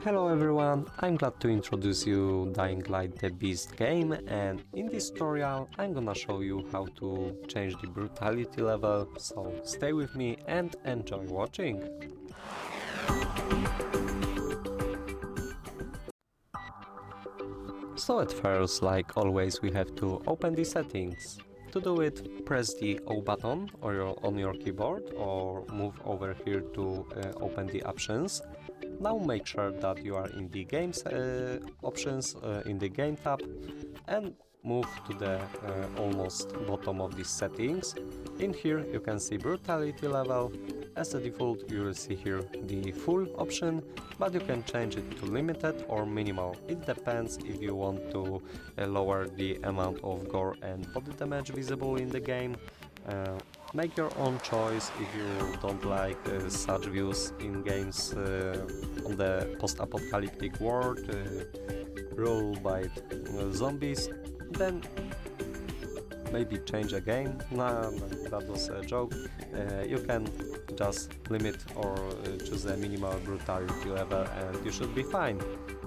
Hello everyone, I'm glad to introduce you Dying Light the Beast game, and in this tutorial I'm gonna show you how to change the brutality level, so stay with me and enjoy watching. So at first, like always, we have to open the settings. To do it, press the O button on your keyboard or move over here to open the options. Now make sure that you are in the games options in the game tab and move to the almost bottom of these settings. In here you can see brutality level. As a default you will see here the full option, but you can change it to limited or minimal. It depends if you want to lower the amount of gore and body damage visible in the game. Make your own choice if you don't like such views in games on the post-apocalyptic world ruled by zombies, then maybe change a game. Nah, that was a joke. You can just limit or choose a minimal brutality level and you should be fine.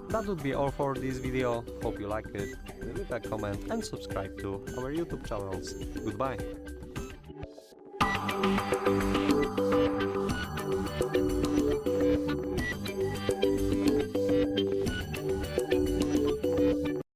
That would be all for this video. Hope you like it. Leave a comment and subscribe to our YouTube channels. Goodbye.